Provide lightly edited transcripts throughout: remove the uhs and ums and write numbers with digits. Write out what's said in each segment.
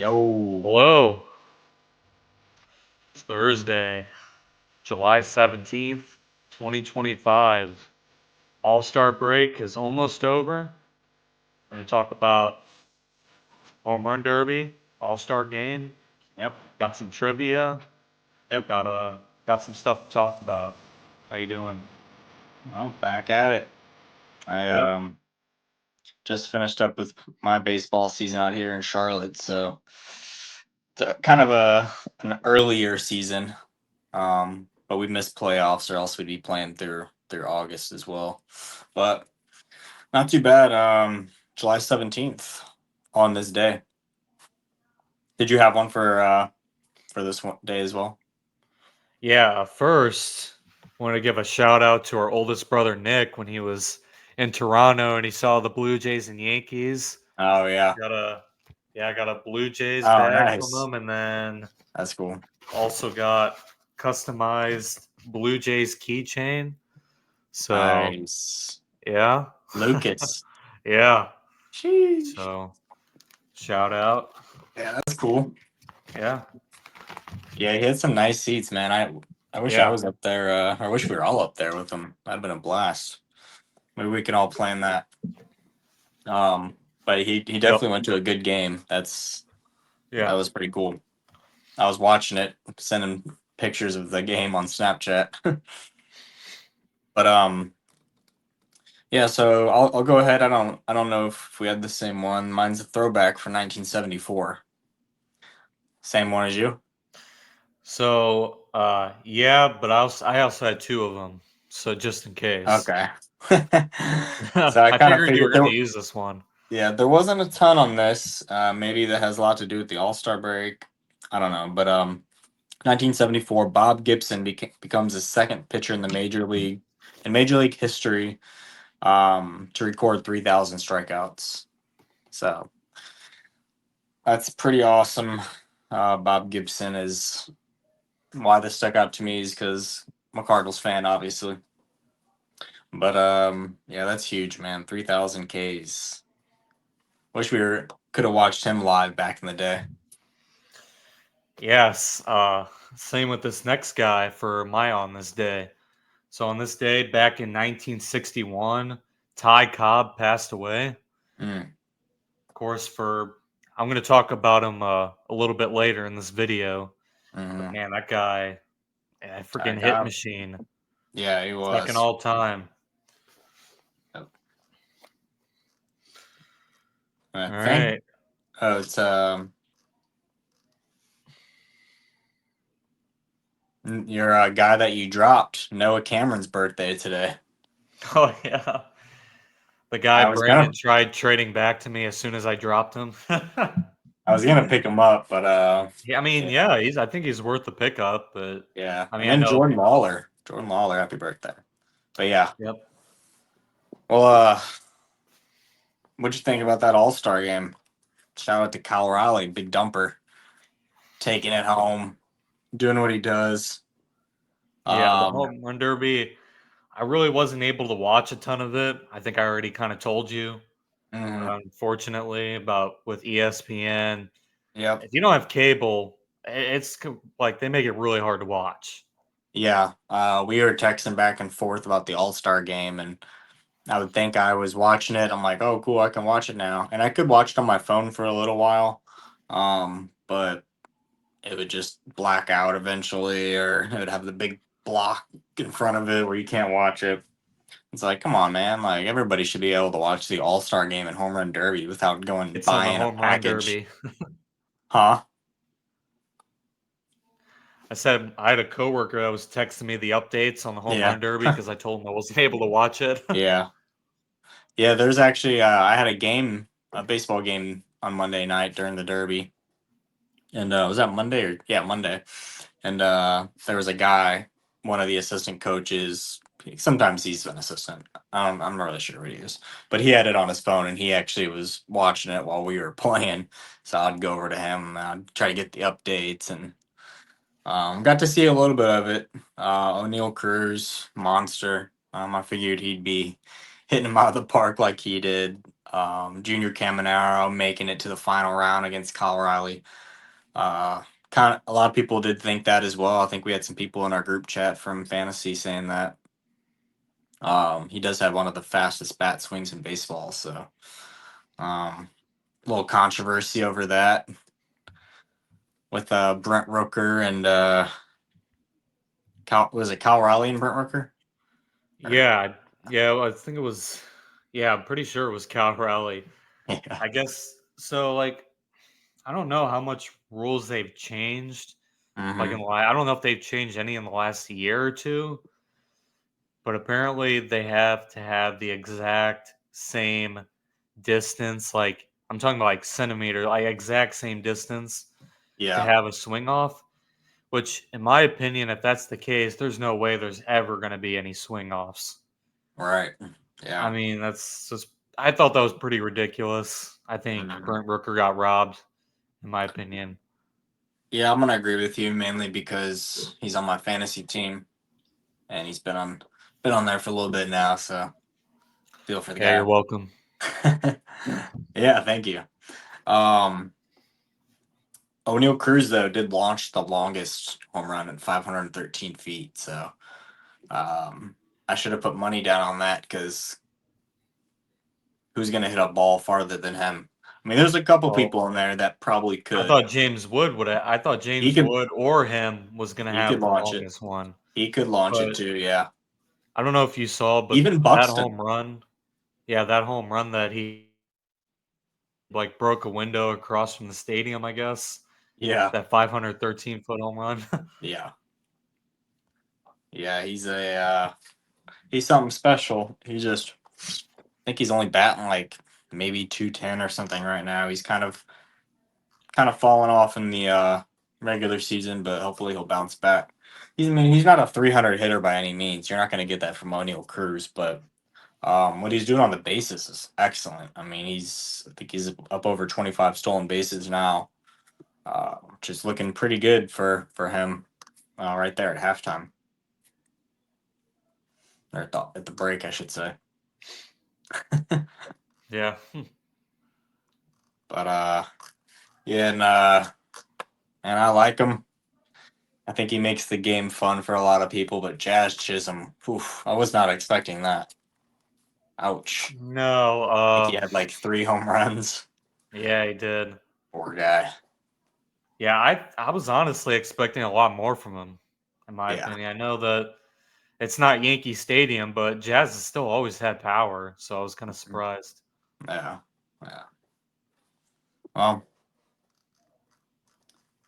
Yo, Hello. It's Thursday, July 17th, 2025. All-Star break is almost over. We're going to talk about Home Run Derby, All-Star game. yep, Got some trivia. yep. Got some stuff to talk about. How you doing? Well, back at it. I Yep. just finished up with my baseball season out here in Charlotte, so it's kind of an earlier season. But we missed playoffs, or else we'd be playing through August as well. But not too bad. July 17th on this day. Did you have one for this one day as well? Yeah, first, want to give a shout out to our oldest brother Nick when he was in Toronto and he saw the Blue Jays and Yankees. Oh yeah. Got a I got a Blue Jays Oh, bag from nice. him, and then That's cool. also got customized Blue Jays keychain. So Nice. yeah, Lucas. yeah. Sheesh. So shout out. Yeah, that's cool. Yeah, Yeah, he had some nice seats, man. I wish I yeah, was up there. I wish we were all up there with him. That'd been a blast. Maybe we can all plan that. But he yep, definitely went to a good game. That yeah. was pretty cool. I was watching it, sending pictures of the game on Snapchat. But yeah. So I'll go ahead. I don't know if we had the same one. Mine's a throwback for 1974. Same one as you. So yeah, but I also had two of them. So just in case, Okay. So I I kind of figured you figured were going to use this one. yeah, there wasn't a ton on this. Maybe that has a lot to do with the All Star break. I don't know, but 1974, Bob Gibson becomes the second pitcher in the Major League history, to record 3,000 strikeouts. So that's pretty awesome. Bob Gibson is why this stuck out to me is because I'm a Cardinals fan, obviously. But yeah, that's huge, man. 3,000 Ks. Wish we were could have watched him live back in the day. Yes. Same with this next guy for my on this day. So on this day, back in 1961, Ty Cobb passed away. Mm, Of course, for I'm going to talk about him a little bit later in this video. But mm-hmm. man, that guy, Ty freaking hit Cobb. machine, Yeah, he second was. all time. Yep. I All think right. it's your guy that you dropped, Noah Cameron's birthday today. Oh yeah, the guy I was Brandon gonna tried trading back to me as soon as I dropped him. I was gonna pick him up, but Yeah, I mean, yeah, yeah, I think he's worth the pickup, but yeah. I And mean, I then know. Jordan Lawler, happy birthday. But yeah, Yep. well, what'd you think about that All Star game? Shout out to Kyle Riley, big dumper, taking it home, doing what he does. Yeah, the Um, home run derby. I really wasn't able to watch a ton of it. I think I already kind of told you, mhm, unfortunately, about with ESPN. yep. If you don't have cable, like they make it really hard to watch. Yeah, we were texting back and forth about the All Star game, and I would think I was watching it. I'm like, oh, cool, I can watch it now, and I could watch it on my phone for a little while, but it would just black out eventually, or it would have the big block in front of it where you can't watch it. It's like, come on, man! Like everybody should be able to watch the All Star game and Home Run Derby without going and It's on the buying a home run package, derby. huh? I said I had a coworker that was texting me the updates on the home Yeah, run derby because I told him I wasn't able to watch it. yeah. Yeah, there's actually I had a baseball game on Monday night during the Derby, and was that Monday or yeah Monday, and there was a guy, one of the assistant coaches. Sometimes he's an assistant. I'm not really sure what he is, but he had it on his phone, and he actually was watching it while we were playing. So I'd go over to him, and I'd try to get the updates, and got to see a little bit of it. O'Neal Cruz, monster. I figured he'd be hitting him out of the park like he did. Junior Caminero making it to the final round against Kyle Riley. Kind of a lot of people did think that as well. I think we had some people in our group chat from fantasy saying that. He does have one of the fastest bat swings in baseball, so little controversy over that with Brent Rooker and was it Kyle Riley and Brent Rooker? Or, Yeah, yeah. I think it was. Yeah, I'm pretty sure it was Cal Raleigh. yeah. I guess so. Like, I don't know how much rules they've changed. Like Mm-hmm. I don't know if they've changed any in the last year or two, but apparently they have to have the exact same distance. Like I'm talking about like centimeter, like exact same distance to Yeah. have a swing off. Which, in my opinion, if that's the case, there's no way there's ever going to be any swing offs. Right. I Yeah. mean, that's just. I thought that was pretty ridiculous. I think Mhm. Brent Rooker got robbed, in my opinion. Yeah, I'm gonna agree with you mainly because he's on my fantasy team and he's been on there for a little bit now, so feel for the Yeah, you're guy. welcome. Yeah, thank you. Um, O'Neal Cruz though did launch the longest home run at 513 feet, so I should have put money down on that because who's gonna hit a ball farther than him? I mean, there's a couple Well, people in there that probably could. I thought He James could Wood or him was going to he could have the launch it. longest one. He could launch it But too. Yeah, I don't know if you saw, but even that Buxton. home run, yeah, that home run that he like broke a window across from the stadium, I guess. Yeah, That 513-foot home run. yeah, yeah. He's something special. I think he's only batting like maybe 210 or something right now. He's kind of fallen off in the regular season, but hopefully he'll bounce back. I mean, he's not a 300 hitter by any means. You're not going to get that from O'Neal Cruz, but what he's doing on the bases is excellent. I mean, I think he's up over 25 stolen bases now, which is looking pretty good for him right there at halftime or at the break, I should say. Yeah. But yeah, and I like him. I think he makes the game fun for a lot of people. But Jazz Chisholm, oof, I was not expecting that. Ouch! No, I think he had like 3 home runs. yeah, he did. Poor guy. Yeah, I was honestly expecting a lot more from him, in my Yeah, opinion. I know that it's not Yankee Stadium, but Jazz has still always had power, so I was kind of surprised. yeah, yeah. Well,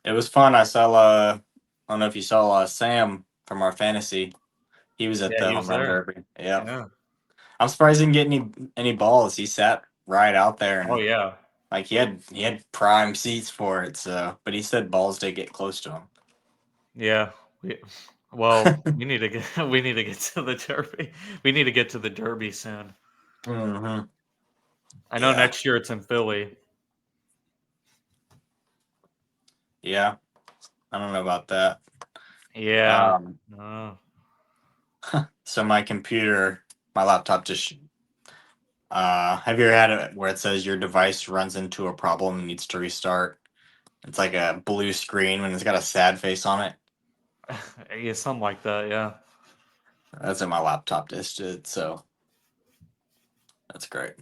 it was fun. I don't know if you saw Sam from our fantasy. He was at Yeah, the he home was run there. derby. Yep. Yeah. I'm surprised he didn't get any balls. He sat right out there Oh and yeah. like he had prime seats for it. So, but he said balls did get close to Yeah. We, well, him. we need to get we need to get to the Derby. We need to get to the Derby soon. hmm I know Yeah, next year it's in Philly. yeah. I don't know about that. Yeah. Um, Uh, so my laptop just. Have you ever had it where it says your device runs into a problem and needs to restart? It's like a blue screen when it's got a sad face on it. yeah, something like that. Yeah. That's what my laptop just did. So that's great.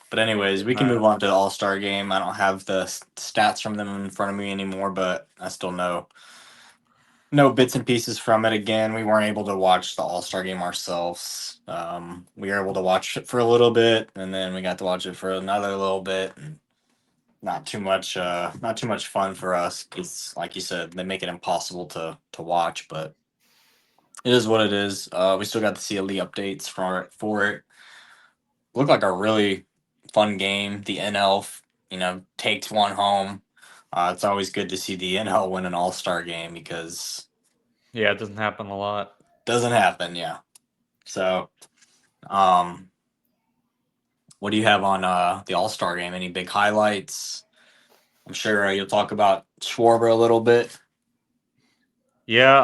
But anyways, we can Uh, move on to the All Star game. I don't have the stats from them in front of me anymore, but I still know bits and pieces from it. Again, we weren't able to watch the All Star game ourselves. We were able to watch it for a little bit, and then we got to watch it for another little bit. And not too much fun for us because, like you said, they make it impossible to watch. But it is what it is. We still got to see elite updates for it. Looked like a really fun game. The NL, takes one home. It's always good to see the NL win an All Star game because yeah, it doesn't happen a lot. doesn't happen. Yeah. So, um, what do you have on the All Star game? Any big highlights? I'm sure you'll talk about Schwarber a little bit. Yeah.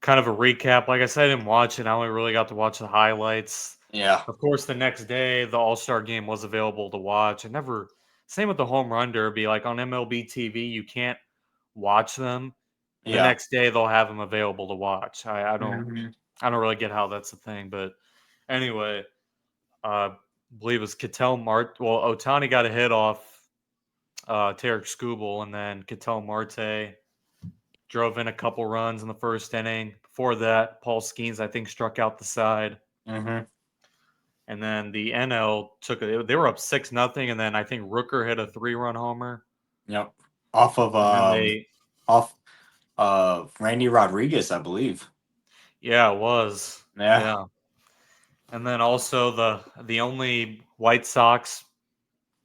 Kind of a recap. Like I said, I didn't watch it. I only really got to watch the highlights. Yeah. Of course, the next day the All Star game was available to watch. Same with the home run derby. Like on MLB TV, you can't watch them. The Yeah. next day they'll have them available to watch. Hmm. I don't really get how that's a thing, but anyway, believe it was Cattell Marte. Well, Otani got a hit off Tarek Skubal, and then Cattell Marte drove in a couple runs in the first inning. Before that, Paul Skeens, I think, struck out the side. Hmm. And then the NL took it. They were up 6-0, and then I think Rooker hit a 3-run homer. Yep. Off of And then they, off Randy Rodriguez, I believe. yeah, it was, Yeah. yeah. And then also the only White Sox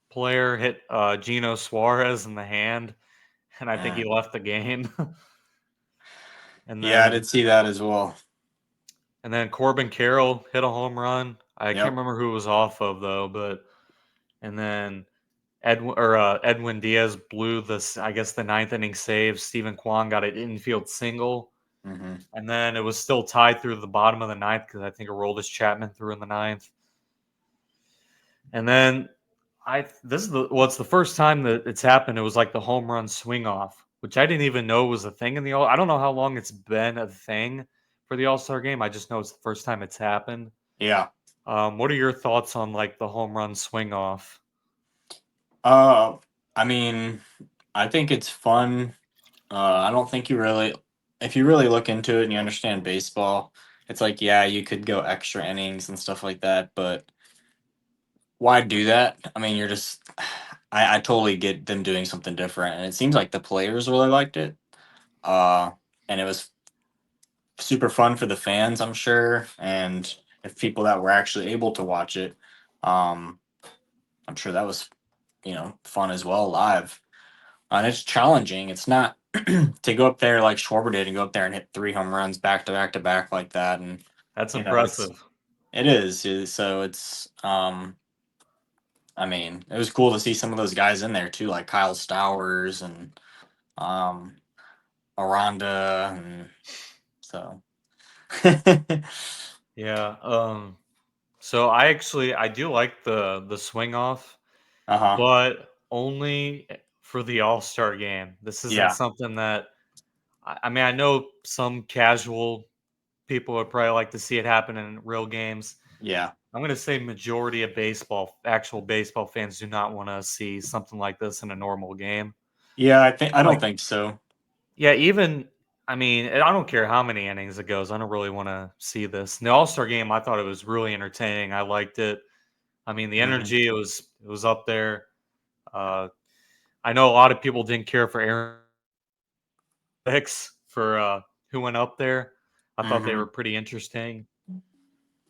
player hit Gino Suarez in the hand, and I think he Mm. left the game. and Yeah, I did then see that as well. and then Corbin Carroll hit a home run. I can't Yep. remember who it was off of though, but and then Edwin Diaz blew this, I guess, the ninth inning save. Stephen Kwan got an infield single, Hmm. and then it was still tied through the bottom of the ninth because I think Aroldis Chapman threw in the ninth. And then it's the first time that it's happened. It was like the home run swing off, which I didn't even know was a thing in the all. I don't know how long it's been a thing for the All Star game. I just know it's the first time it's happened. Yeah. What are your thoughts on like the home run swing off? Uh, I mean, I think it's fun. I don't think you really, if you really look into it and you understand baseball, it's like, yeah, you could go extra innings and stuff like that, but why do that? I mean, you're just, I totally get them doing something different, and it seems like the players really liked it. Uh, and it was super fun for the fans, I'm sure, and if people that were actually able to watch it, um, I'm sure that was, fun as well live. And it's challenging. It's not to go up there like Schwarber did and go up there and hit 3 home runs back to back to back like that. And That's it's impressive. it is so it's I mean it was cool to see some of those guys in there too, like Kyle Stowers and um Aranda and so. Yeah. So I do like the swing off, Uh-huh. but only for the All Star game. This isn't Yeah. something that I mean. I know some casual people would probably like to see it happen in real games. Yeah. I'm going to say majority of actual baseball fans do not want to see something like this in a normal game. Yeah, I don't Like, think so. yeah, even I mean, I don't care how many innings it goes. I don't really want to see this. In the All Star game, I thought it was really entertaining. I liked it. I mean, the Hmm. energy it was up there. Uh, I know a lot of people didn't care for Aaron Hicks for who went up there. I thought they Hmm. were pretty interesting.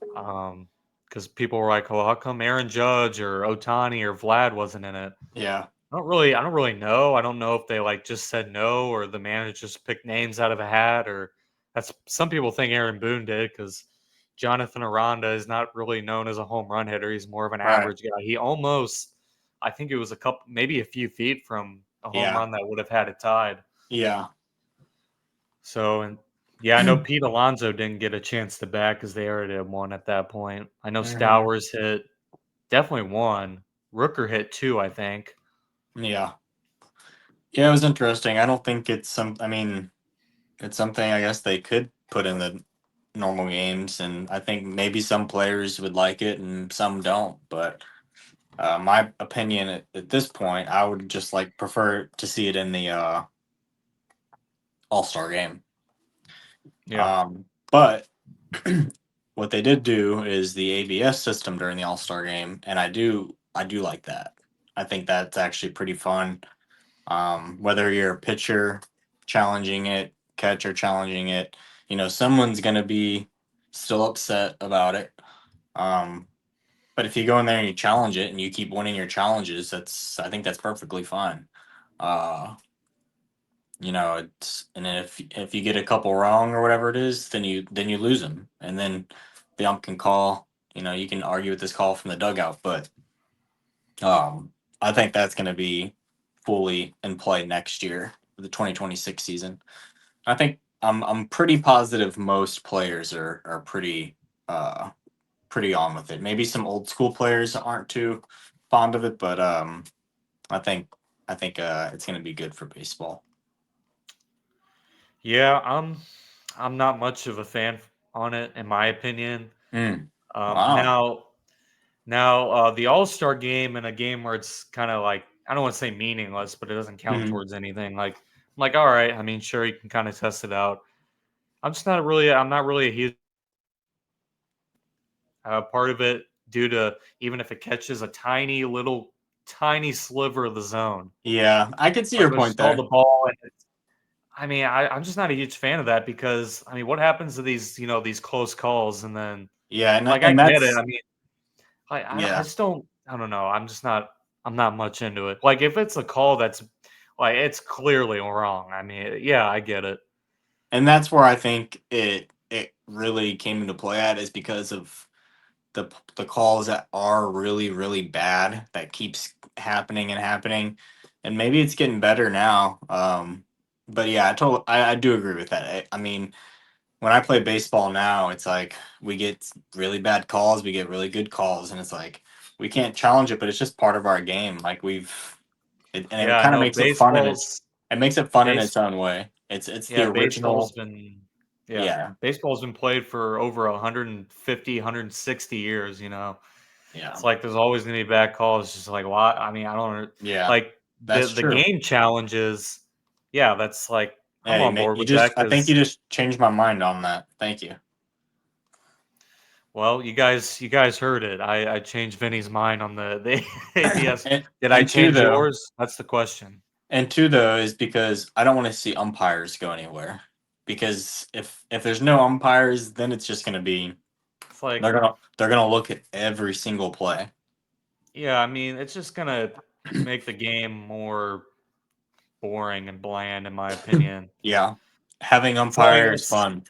Because people were like, "Oh, how come Aaron Judge or Otani or Vlad wasn't in it?" Yeah. I don't really know. I don't know if they like just said no or the manager just picked names out of a hat or that's some people think Aaron Boone did because Jonathan Aranda is not really known as a home run hitter. He's more of an Right. average guy. He almost, I think it was a couple, maybe a few feet from a home Yeah. run that would have had it tied. Yeah. So, and yeah, I know Pete Alonso didn't get a chance to bat because they already had one at that point. I know Hmm. Stowers hit definitely one. Rooker hit two, I think. Yeah. Yeah, it was interesting. I don't think it's some. I mean, it's something I guess they could put in the normal games, and I think maybe some players would like it and some don't. But my opinion at this point, I would just like prefer to see it in the All Star game. Yeah. But what they did do is the ABS system during the All Star game, and I do like that. I think that's actually pretty fun. Whether you're a pitcher challenging it, catcher challenging it, someone's gonna be still upset about it. Um, but if you go in there and you challenge it and you keep winning your challenges, I think that's perfectly fine. Uh, it's and then if you get a couple wrong or whatever it is, then you lose them, and then the ump can call. You can argue with this call from the dugout, but um, I think that's going to be fully in play next year for the 2026 season. I'm pretty positive most players are pretty uh pretty on with it. Maybe some old school players aren't too fond of it, but I think it's going to be good for baseball. Yeah, I'm not much of a fan on it, in my opinion. Mm, Um, wow. now, now, the All Star game and a game where it's kind of like I don't want to say meaningless, but it doesn't count Mhm. towards anything. I'm like, all right. I mean, sure, you can kind of test it out. I'm just not really. I'm not really a huge part of it due to even if it catches a tiny little tiny sliver of the zone. Yeah, I can see Like your let's point just hold the there. ball and I mean, I'm just not a huge fan of that because I mean, what happens to these, these close calls and then Yeah, like I and get it. that's I mean, I yeah. just don't I don't know. I'm not much into it. Like if it's a call that's like it's clearly wrong. I mean, yeah, I get it. And that's where I think it really came into play at is because of the calls that are really bad that keeps happening and happening, and maybe it's getting better now. But yeah, I do agree with that. I mean, when I play baseball now, it's like we get really bad calls, we get really good calls, and it's like we can't challenge it, but it's just part of our game. Like and Yeah, it I kind of know makes it fun in its base own way. It's the yeah, original. Yeah, baseball's been played for over 150, 160 years, you know. yeah, It's like there's always going to be bad calls. It's just like, why? I mean, I don't yeah. like That's the true. game challenges. Yeah, that's like I'm Hey, on board you with that I think you because just changed my mind on that. Thank you. well, you guys heard it. I changed Vinny's mind on the ATS. Did I And two change though, yours? That's the question. is because I don't want to see umpires go anywhere. Because if there's no umpires, then it's just gonna be It's like, they're gonna look at every single play. yeah, I mean, it's just gonna make the game more boring and bland, in my opinion. Yeah, having It's like umpire is fun.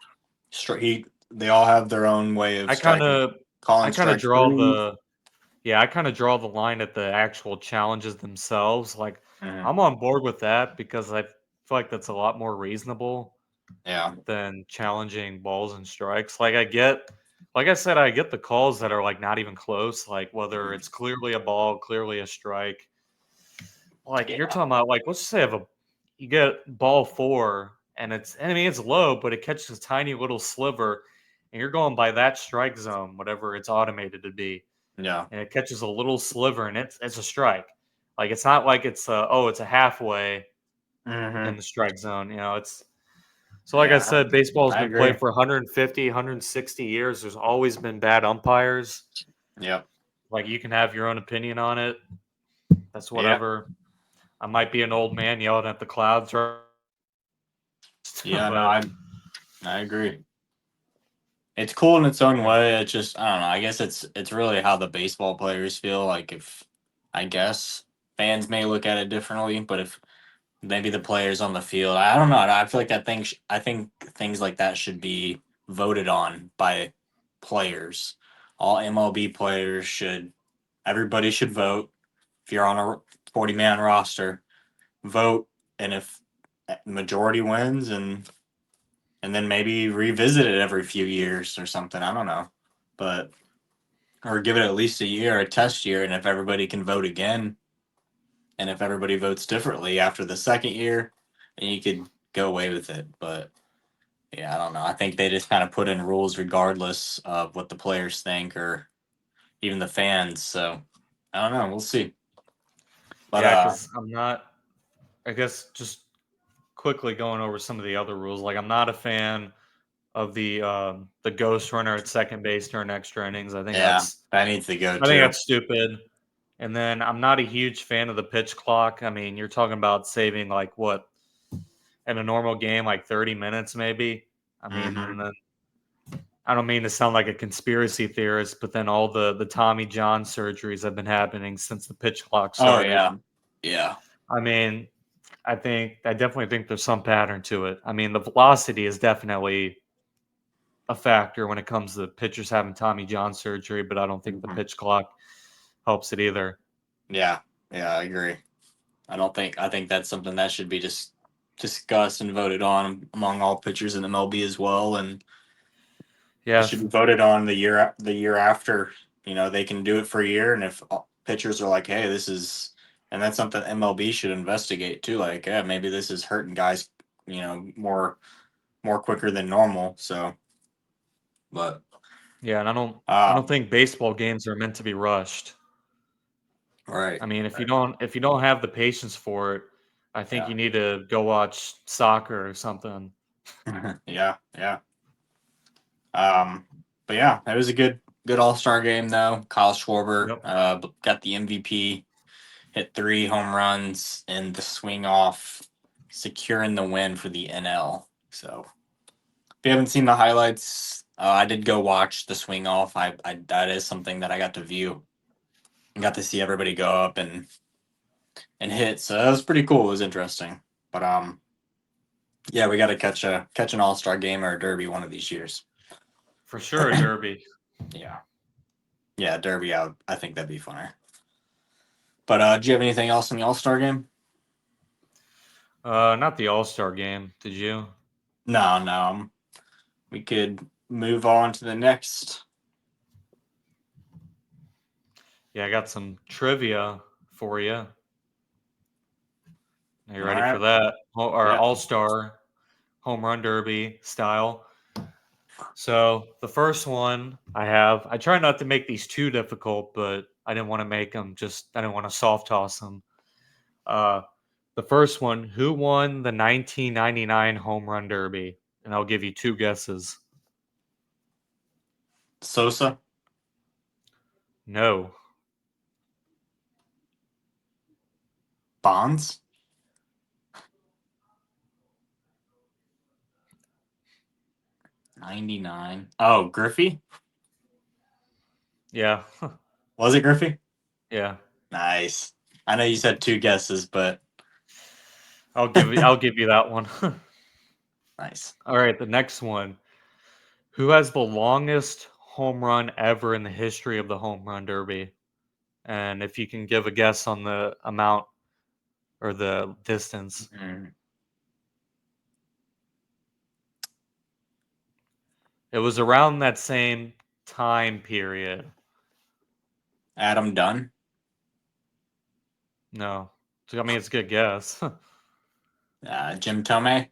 They all have their own way of I kind striking, of I calling kind of strike draw three. the Yeah, I kinda draw the line at the actual challenges themselves, like, Mhm. I'm on board with that because I feel like that's a lot more reasonable Yeah, than challenging balls and strikes, like I said, I get the calls that are, like, not even close, like, whether Mhm. it's clearly a ball, clearly a strike. Like, you're Yeah, talking about, like, let's just say you get ball 4 and I mean, it's low, but it catches a tiny little sliver, and you're going by that strike zone, whatever it's automated to be. yeah. And it catches a little sliver and it's a strike. Like it's not like it's a halfway in Hmm. the strike zone. You know, it's so like I Yeah, said, baseball's I been agree. played for 150, 160 years. There's always been bad umpires. Yep. Like you can have your own opinion on it. That's Yeah. whatever. I might be an old man yelling at the clouds, right? Yeah. No, But I agree. It's cool in its own yeah, way. It's just I don't know. I guess it's really how the baseball players feel. Like if I guess fans may look at it differently, but if maybe the players on the field, I don't know. I feel like I think things like that should be voted on by players. All MLB players should. Everybody should vote. If you're on a 40-man roster, vote, and if majority wins, and then maybe revisit it every few years or something. I don't know, but or give it at least a year, a test year, and if everybody can vote again, and if everybody votes differently after the second year, then you could go away with it. But yeah, I don't know. I think they just kind of put in rules regardless of what the players think or even the fans. So I don't know. We'll see. But yeah, because I'm not. I guess just quickly going over some of the other rules. Like I'm not a fan of the ghost runner at second base during extra innings. yeah, that needs to go I think too. that's stupid. And then I'm not a huge fan of the pitch clock. I mean, you're talking about saving like what in a normal game, like 30 minutes maybe. I mean, Hmm. and then I don't mean to sound like a conspiracy theorist, but then all the Tommy John surgeries have been happening since the pitch clock Oh started. yeah, yeah, I mean, I definitely think there's some pattern to it. I mean, the velocity is definitely a factor when it comes to pitchers having Tommy John surgery, but I don't think the hmm, pitch clock helps it either. yeah, yeah. I agree. I don't think I think that's something that should be just discussed and voted on among all pitchers in MLB as well. And It Yeah, should be voted on the year after. They can do it for a year, and if pitchers are like, "Hey, this is," and that's something MLB should investigate too. Like, yeah, maybe this is hurting guys, more quicker than normal. So, but yeah, and I uh, don't think baseball games are meant to be rushed. right, I mean, right, if you don't have the patience for it, I think yeah, you need to go watch soccer or something. yeah, yeah. Um, but yeah, it was a good All Star game though. Kyle Schwarber Yep. got the MVP, hit 3 home runs in the swing off, securing the win for the NL. So if you haven't seen the highlights, I did go watch the swing off. I that is something that I got to view. I got to see everybody go up and hit. So that was pretty cool. It was interesting. But yeah, we got to catch an All Star game or a Derby one of these years. For sure, Derby. Yeah, yeah, Derby. I think that'd be funner. But do you have anything else in the All Star game? Not the All-Star game. Did you? No, no. We could move on to the next. Yeah, I got some trivia for you. Are you All ready for right. that? Or Yeah. All-Star home run derby style. So the first one I try not to make these too difficult, but I didn't want to make them I didn't want to soft toss them. Uh, the first one, who won the 1999 home run derby? And I'll give you two guesses. Sosa, No. Bonds, 99. Oh, Griffey? Yeah. Was it Griffey? Yeah. Nice. I know you said two guesses, but I'll give you that one. nice. All right, the next one. Who has the longest home run ever in the history of the home run derby? And if you can give a guess on the amount or the distance. Mm. It was around that same time period. Adam Dunn. No. I mean, it's a good guess. Jim Tomei.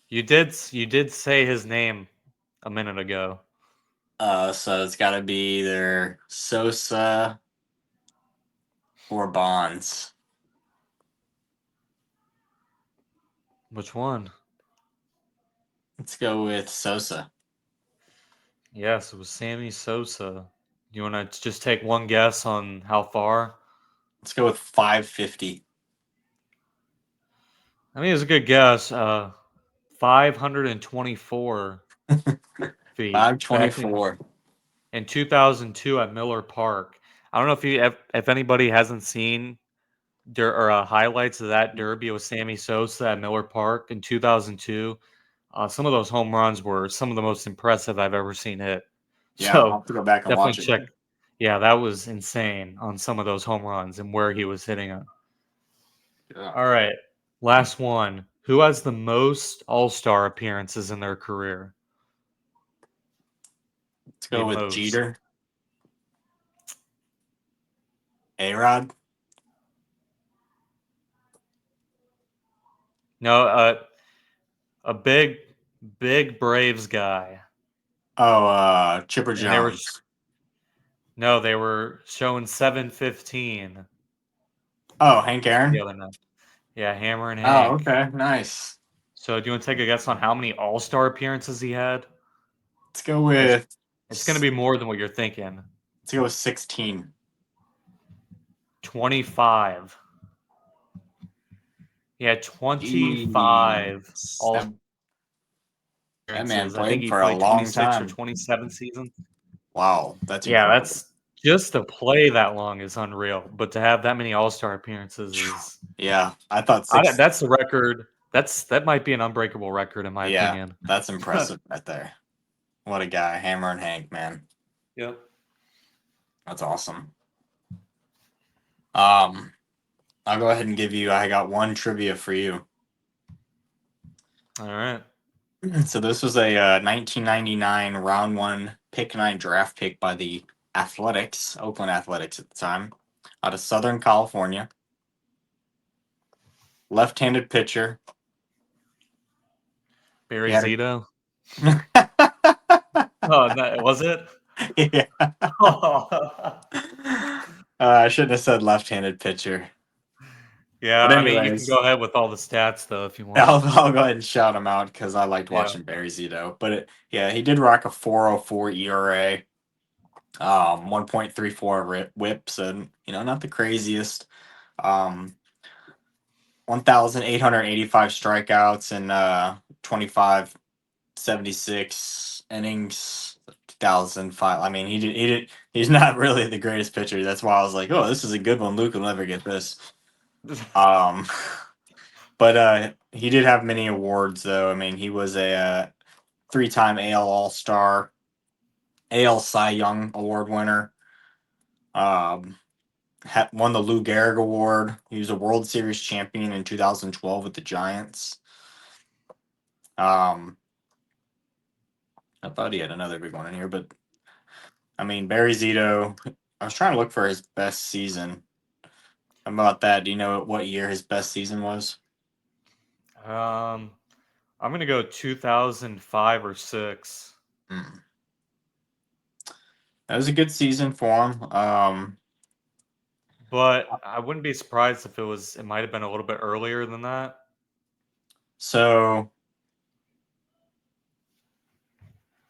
You did say his name a minute ago. So it's got to be either Sosa or Bonds. Which one? Let's go with Sosa. Yes, it was Sammy Sosa. You want to just take one guess on how far? Let's go with 550. I mean, it's a good guess. 524 feet back 524. in 2002 at Miller Park. I don't know if anybody hasn't seen highlights of that derby with Sammy Sosa at Miller Park in 2002. Some of those home runs were some of the most impressive I've ever seen hit. Yeah, I'll So have to go back and definitely watch it. check. Yeah, that was insane on some of those home runs and where he was hitting them. Yeah. All right, last one. Who has the most All Star appearances in their career? Let's The go with most. Jeter. A-Rod. No, a big Braves guy, Oh, Chipper and they were Jones. no, they were showing 715 Oh, Hank the Aaron. other night. Yeah, Hammer and Oh, Hank. okay, nice. So, do you want to take a guess on how many All Star appearances he had? Let's go It's with it's going to be more than what you're thinking. 16. 25. He had 25 Jeez. All That man appearances. I think played he for a played long 26 or time. 27 seasons. Wow, that's Yeah, incredible. that's just to play that long is unreal, but to have that many All Star appearances is Yeah, I thought six. that's the record. That might be an unbreakable record in my Yeah, opinion. that's impressive right there. What a guy, Hammer and Hank, man. Yep. That's awesome. Um, I'll go ahead and give you. I got one trivia for you. All right. So this was a 1999 round one pick nine draft pick by the Athletics, Oakland Athletics at the time, out of Southern California. Left-handed pitcher. He Barry had Zito. a Oh, no, was it? yeah. I shouldn't have said left-handed pitcher. Yeah, But I mean, you can anyways, go ahead with all the stats though if you want. I'll go ahead and shout him out because I liked Yeah. watching Barry Zito. But yeah, he did rock a 4.04 ERA, 1.34 whip, so not the craziest. Um, 1,885 strikeouts and 2,576 innings. 2005. I mean, he's not really the greatest pitcher. That's why I was like, oh, this is a good one. Luke will never get this. Um, but he did have many awards though. I mean, he was a three-time AL All-Star, AL Cy Young Award winner. Um, won the Lou Gehrig Award. He was a World Series champion in 2012 with the Giants. Um, I thought he had another big one in here, but I mean, Barry Zito. I was trying to look for his best season. How about that? Do you know what year his best season was? Um, I'm gonna go 2005 or six, Hmm. That was a good season for him. but I wouldn't be surprised if it was. It might have been a little bit earlier than that. So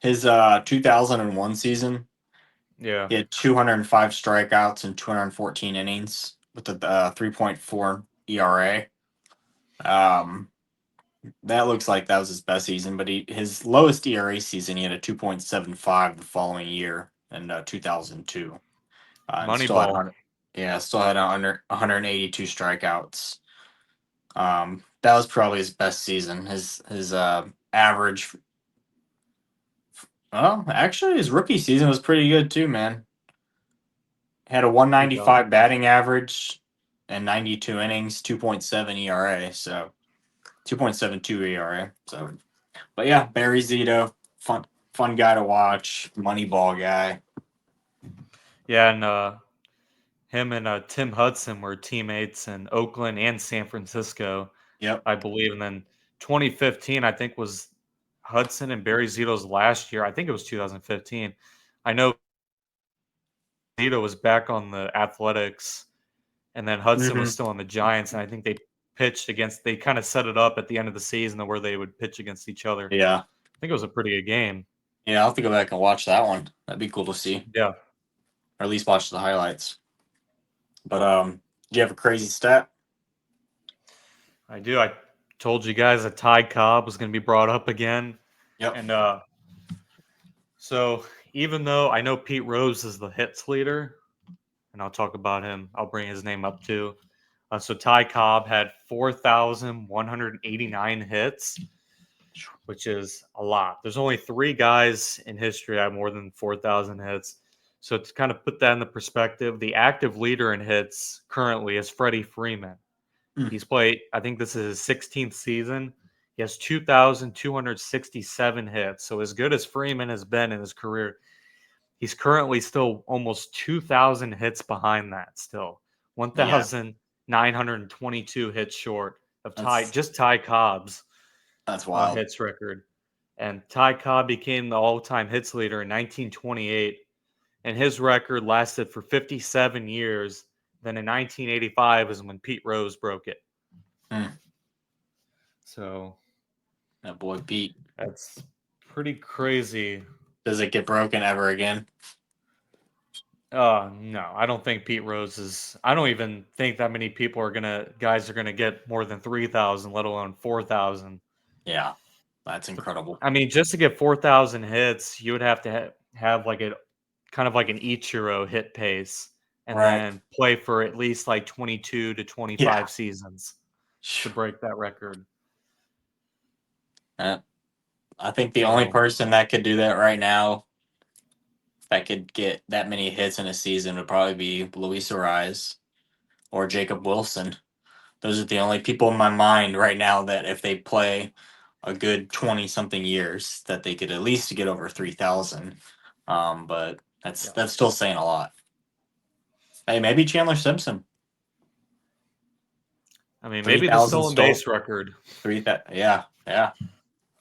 his 2001 season, Yeah, he had 205 strikeouts and 214 innings with a 3.4 ERA. Um, that looks like that was his best season, but his lowest ERA season, he had a 2.75 the following year in 2002. And still had Moneyball. 100, yeah, still had under 182 strikeouts. That was probably his best season. His average. Well, actually, his rookie season was pretty good too, man. Had a There you go. 195 batting average and 92 innings, 2.7 ERA. So 2.72 ERA. So, but yeah, Barry Zito, fun guy to watch, Moneyball guy. Yeah, and him and Tim Hudson were teammates in Oakland and San Francisco, Yep. I believe. And then 2015, I think, was Hudson and Barry Zito's last year. I think it was 2015. I know Zito was back on the Athletics, and then Hudson was Hmm. still on the Giants. And I think they pitched against. They kind of set it up at the end of the season where they would pitch against each other. Yeah. I think it was a pretty good game. Yeah, I'll have to go back and watch that one. That'd be cool to see, Yeah, or at least watch the highlights. But do you have a crazy stat? I do. I told you guys that Ty Cobb was going to be brought up again, Yep. and so even though I know Pete Rose is the hits leader, and I'll talk about him, I'll bring his name up too. So Ty Cobb had 4,189 hits, which is a lot. There's only three guys in history that have more than 4,000 hits. So to kind of put that in the perspective, the active leader in hits currently is Freddie Freeman. Mm. He's played, I think this is his 16th season. He has 2,267 hits. So as good as Freeman has been in his career, he's currently still almost 2,000 hits behind that still. Yeah, 1,922 hits short of that's Ty Cobb's that's wild. hits record. And Ty Cobb became the all-time hits leader in 1928, and his record lasted for 57 years. Then in 1985 is when Pete Rose broke it. Mm. So That boy Pete. that's pretty crazy. Does it get broken ever again? No, I don't think Pete Rose is. I don't even think that many people guys are gonna get more than 3,000, let alone 4,000. Yeah, that's incredible. I mean, just to get 4,000 hits, you would have to have like a kind of like an Ichiro hit pace, and Right. then play for at least like 22 to Yeah. 25 seasons to break that record. Uh, I think the only So person that could do that right now, that could get that many hits in a season, would probably be Luis Ariz or Jacob Wilson. Those are the only people in my mind right now that if they play a good 20 something years that they could at least get over 3,000. But Yeah. that's still saying a lot. Hey, maybe Chandler Simpson. I mean, maybe the 3,000 stolen stole base record. three that yeah, yeah.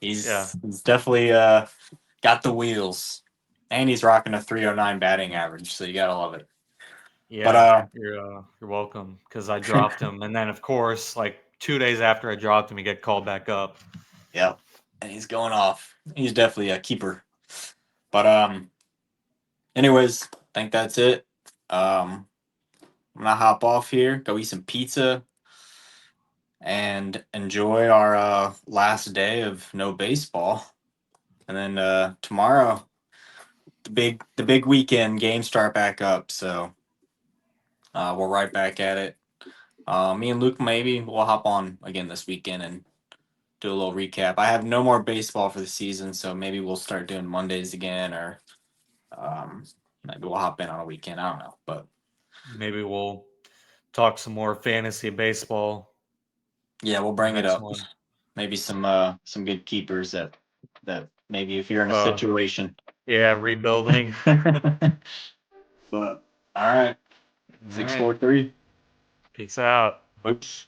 Yeah. He's definitely got the wheels. And he's rocking a 309 batting average, so you gotta love it. But Yeah, you're welcome. Because I dropped him, and then of course, like 2 days after I dropped him, he get called back up. yeah. And he's going off. He's definitely a keeper. But anyways, I think that's it. I'm gonna hop off here, go eat some pizza, and enjoy our last day of no baseball. And then tomorrow, the big weekend games start back up. So we're right back at it. Me and Luke maybe we'll hop on again this weekend and do a little recap. I have no more baseball for the season, so maybe we'll start doing Mondays again, or um, maybe we'll hop in on a weekend. I don't know, but Maybe we'll talk some more fantasy baseball yeah, we'll bring it next up. one. Maybe some good keepers that maybe if you're in a Uh, situation. yeah, rebuilding. But all right, All right. 643. Peace out. Oops.